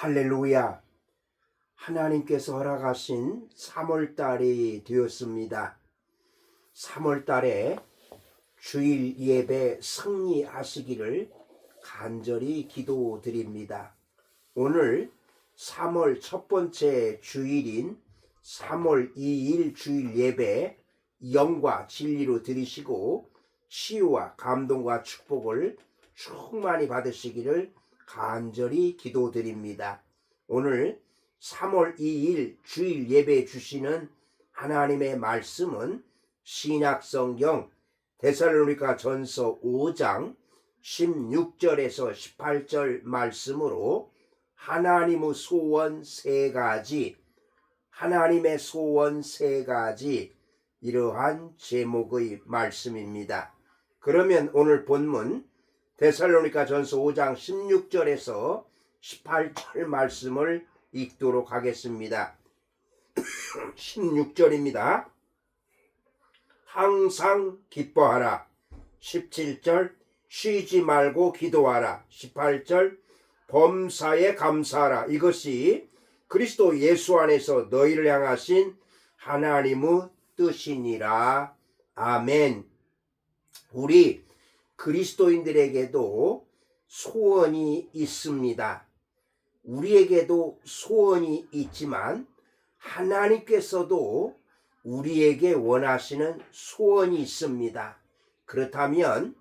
할렐루야. 하나님께서 허락하신 3월달이 되었습니다. 3월달에 주일 예배 승리하시기를 간절히 기도드립니다. 오늘 3월 첫 번째 주일인 3월 2일 주일 예배 영과 진리로 드리시고 치유와 감동과 축복을 충만히 받으시기를 간절히 기도드립니다. 오늘 3월 2일 주일 예배 주시는 하나님의 말씀은 신약성경 데살로니가 전서 5장 16절에서 18절 말씀으로 하나님의 소원 세 가지, 하나님의 소원 세 가지, 이러한 제목의 말씀입니다. 그러면 오늘 본문 데살로니가 전서 5장 16절에서 18절 말씀을 읽도록 하겠습니다. 16절입니다. 항상 기뻐하라. 17절 쉬지 말고 기도하라. 18절 범사에 감사하라. 이것이 그리스도 예수 안에서 너희를 향하신 하나님의 뜻이니라. 아멘. 우리 그리스도인들에게도 소원이 있습니다. 우리에게도 소원이 있지만 하나님께서도 우리에게 원하시는 소원이 있습니다. 그렇다면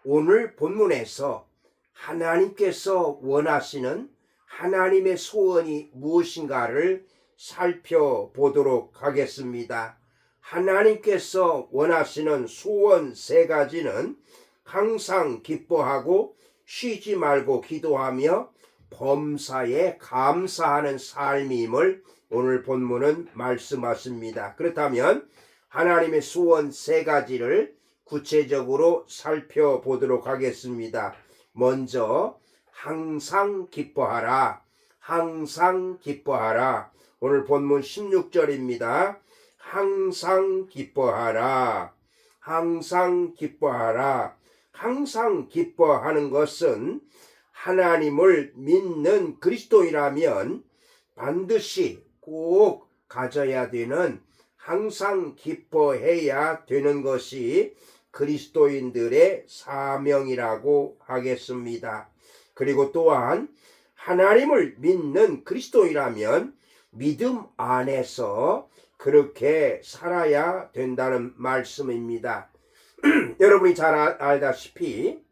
오늘 본문에서 하나님께서 원하시는 하나님의 소원이 무엇인가를 살펴보도록 하겠습니다. 하나님께서 원하시는 소원 세 가지는 항상 기뻐하고 쉬지 말고 기도하며 범사에 감사하는 삶임을 오늘 본문은 말씀하십니다. 그렇다면 하나님의 소원 세 가지를 구체적으로 살펴보도록 하겠습니다. 먼저 항상 기뻐하라. 항상 기뻐하라. 오늘 본문 16절입니다. 항상 기뻐하라. 항상 기뻐하라. 항상 기뻐하는 것은 하나님을 믿는 그리스도이라면 반드시 꼭 가져야 되는, 항상 기뻐해야 되는 것이 그리스도인들의 사명이라고 하겠습니다. 그리고 또한 하나님을 믿는 그리스도이라면 믿음 안에서 그렇게 살아야 된다는 말씀입니다. 여러분이 잘 알다시피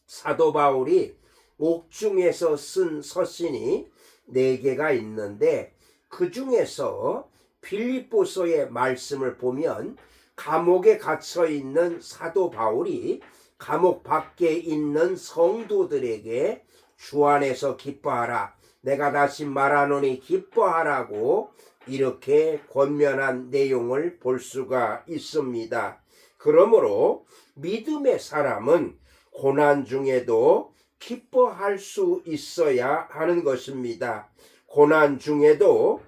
사도 바울이 옥중에서 쓴 서신이 4개가 있는데 그 중에서 빌립보서의 말씀을 보면 감옥에 갇혀 있는 사도 바울이 감옥 밖에 있는 성도들에게 주 안에서 기뻐하라, 내가 다시 말하노니 기뻐하라고 이렇게 권면한 내용을 볼 수가 있습니다. 그러므로 믿음의 사람은 고난 중에도 기뻐할 수 있어야 하는 것입니다. 고난 중에도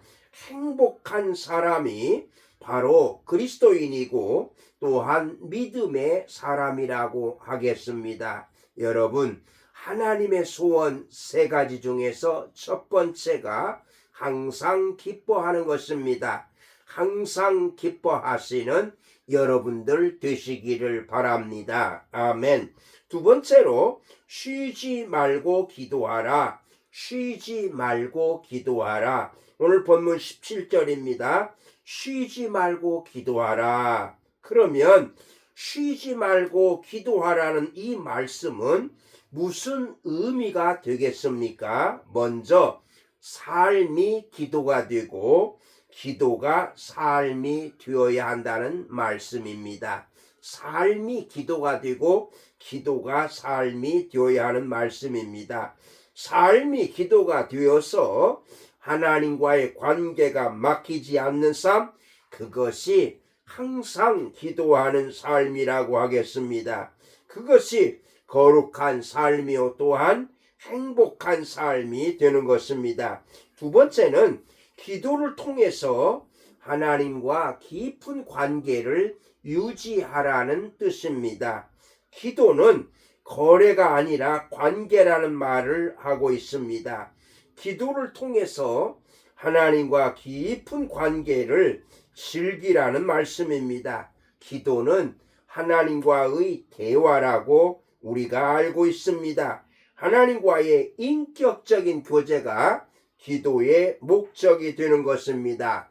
행복한 사람이 바로 그리스도인이고 또한 믿음의 사람이라고 하겠습니다. 여러분, 하나님의 소원 세 가지 중에서 첫 번째가 항상 기뻐하는 것입니다. 항상 기뻐하시는 여러분들 되시기를 바랍니다. 아멘. 두 번째로 쉬지 말고 기도하라. 쉬지 말고 기도하라. 오늘 본문 17절입니다. 쉬지 말고 기도하라. 그러면 쉬지 말고 기도하라는 이 말씀은 무슨 의미가 되겠습니까? 먼저 삶이 기도가 되고 기도가 삶이 되어야 한다는 말씀입니다. 삶이 기도가 되고 기도가 삶이 되어야 하는 말씀입니다. 삶이 기도가 되어서 하나님과의 관계가 막히지 않는 삶, 그것이 항상 기도하는 삶이라고 하겠습니다. 그것이 거룩한 삶이요 또한 행복한 삶이 되는 것입니다. 두 번째는 기도를 통해서 하나님과 깊은 관계를 유지하라는 뜻입니다. 기도는 거래가 아니라 관계라는 말을 하고 있습니다. 기도를 통해서 하나님과 깊은 관계를 즐기라는 말씀입니다. 기도는 하나님과의 대화라고 우리가 알고 있습니다. 하나님과의 인격적인 교제가 기도의 목적이 되는 것입니다.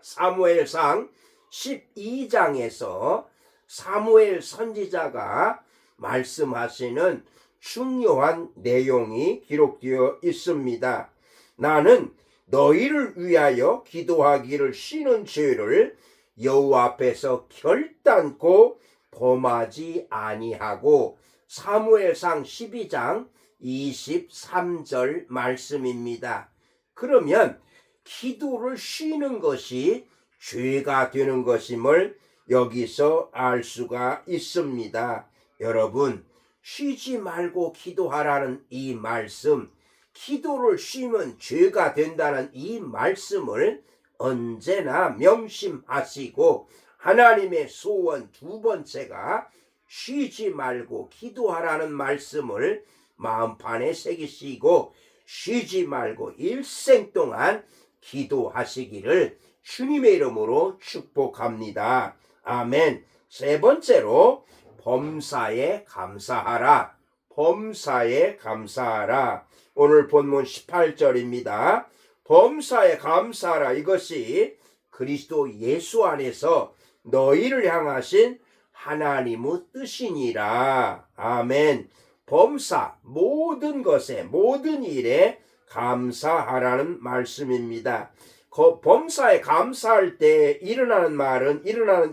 사무엘상 12장에서 사무엘 선지자가 말씀하시는 중요한 내용이 기록되어 있습니다. 나는 너희를 위하여 기도하기를 쉬는 죄를 여호와 앞에서 결단코 범하지 아니하고, 사무엘상 12장 23절 말씀입니다. 그러면 기도를 쉬는 것이 죄가 되는 것임을 여기서 알 수가 있습니다. 여러분, 쉬지 말고 기도하라는 이 말씀, 기도를 쉬면 죄가 된다는 이 말씀을 언제나 명심하시고, 하나님의 소원 두 번째가 쉬지 말고 기도하라는 말씀을 마음판에 새기시고 쉬지 말고 일생 동안 기도하시기를 주님의 이름으로 축복합니다. 아멘. 세 번째로 범사에 감사하라. 범사에 감사하라. 오늘 본문 18절입니다. 범사에 감사하라. 이것이 그리스도 예수 안에서 너희를 향하신 하나님의 뜻이니라. 아멘. 범사, 모든 것에, 모든 일에 감사하라는 말씀입니다. 범사에 감사할 때 일어나는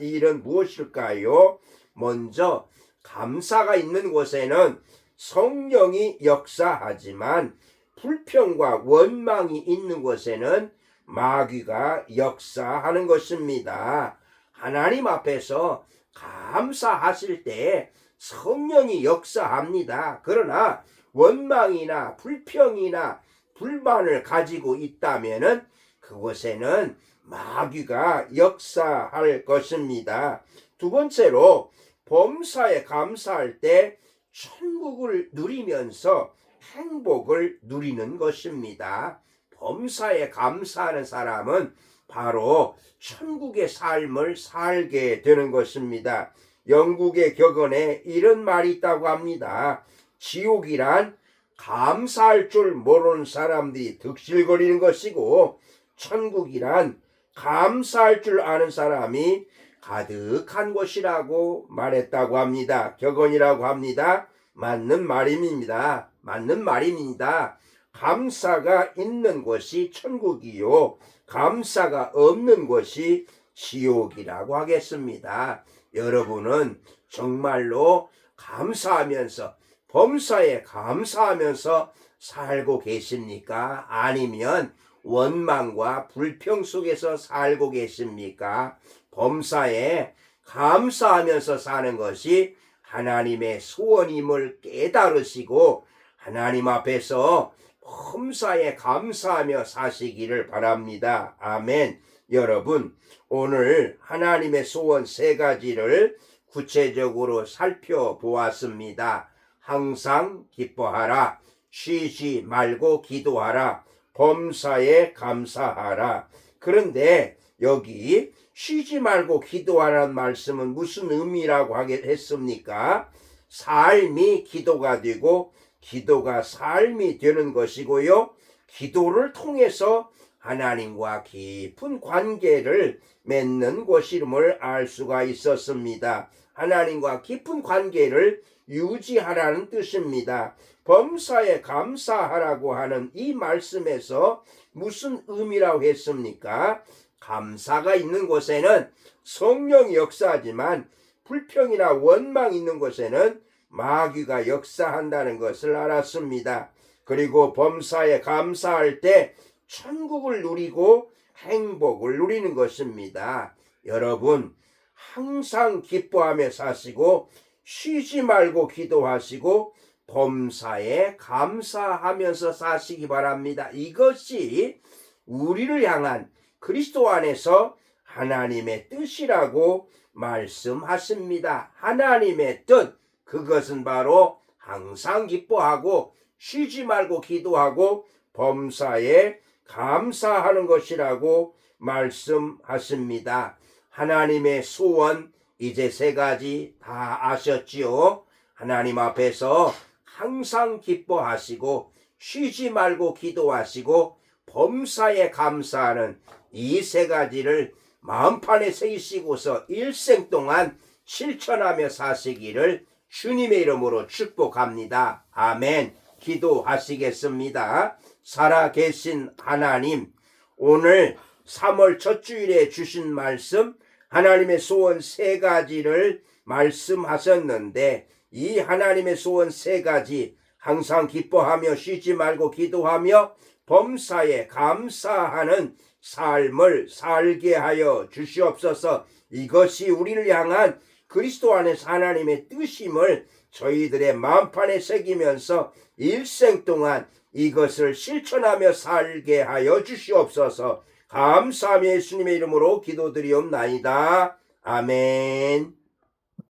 일은 무엇일까요? 먼저 감사가 있는 곳에는 성령이 역사하지만, 불평과 원망이 있는 곳에는 마귀가 역사하는 것입니다. 하나님 앞에서 감사하실 때 성령이 역사합니다. 그러나 원망이나 불평이나 불만을 가지고 있다면은 그곳에는 마귀가 역사할 것입니다. 두 번째로 범사에 감사할 때 천국을 누리면서 행복을 누리는 것입니다. 범사에 감사하는 사람은 바로 천국의 삶을 살게 되는 것입니다. 영국의 격언에 이런 말이 있다고 합니다. 지옥이란 감사할 줄 모르는 사람들이 득실거리는 것이고, 천국이란 감사할 줄 아는 사람이 가득한 곳이라고 말했다고 합니다. 격언이라고 합니다. 맞는 말입니다. 맞는 말입니다. 감사가 있는 곳이 천국이요, 감사가 없는 곳이 지옥이라고 하겠습니다. 여러분은 정말로 감사하면서, 범사에 감사하면서 살고 계십니까? 아니면 원망과 불평 속에서 살고 계십니까? 범사에 감사하면서 사는 것이 하나님의 소원임을 깨달으시고 하나님 앞에서 범사에 감사하며 사시기를 바랍니다. 아멘. 여러분, 오늘 하나님의 소원 세 가지를 구체적으로 살펴보았습니다. 항상 기뻐하라, 쉬지 말고 기도하라, 범사에 감사하라. 그런데 여기 쉬지 말고 기도하라는 말씀은 무슨 의미라고 했습니까? 삶이 기도가 되고 기도가 삶이 되는 것이고요, 기도를 통해서 하나님과 깊은 관계를 맺는 것임을 알 수가 있었습니다. 하나님과 깊은 관계를 유지하라는 뜻입니다. 범사에 감사하라고 하는 이 말씀에서 무슨 의미라고 했습니까? 감사가 있는 곳에는 성령이 역사하지만 불평이나 원망이 있는 곳에는 마귀가 역사한다는 것을 알았습니다. 그리고 범사에 감사할 때 천국을 누리고 행복을 누리는 것입니다. 여러분, 항상 기뻐하며 사시고 쉬지 말고 기도하시고 범사에 감사하면서 사시기 바랍니다. 이것이 우리를 향한 그리스도 안에서 하나님의 뜻이라고 말씀하십니다. 하나님의 뜻, 그것은 바로 항상 기뻐하고 쉬지 말고 기도하고 범사에 감사하는 것이라고 말씀하십니다. 하나님의 소원 이제 세 가지 다 아셨지요? 하나님 앞에서 항상 기뻐하시고 쉬지 말고 기도하시고 범사에 감사하는 이 세 가지를 마음판에 새기시고서 일생 동안 실천하며 사시기를 주님의 이름으로 축복합니다. 아멘. 기도하시겠습니다. 살아계신 하나님, 오늘 3월 첫 주일에 주신 말씀, 하나님의 소원 세 가지를 말씀하셨는데 이 하나님의 소원 세 가지 항상 기뻐하며 쉬지 말고 기도하며 범사에 감사하는 삶을 살게 하여 주시옵소서. 이것이 우리를 향한 그리스도 안에서 하나님의 뜻임을 저희들의 마음판에 새기면서 일생 동안 이것을 실천하며 살게 하여 주시옵소서. 감사하며 예수님의 이름으로 기도드리옵나이다. 아멘.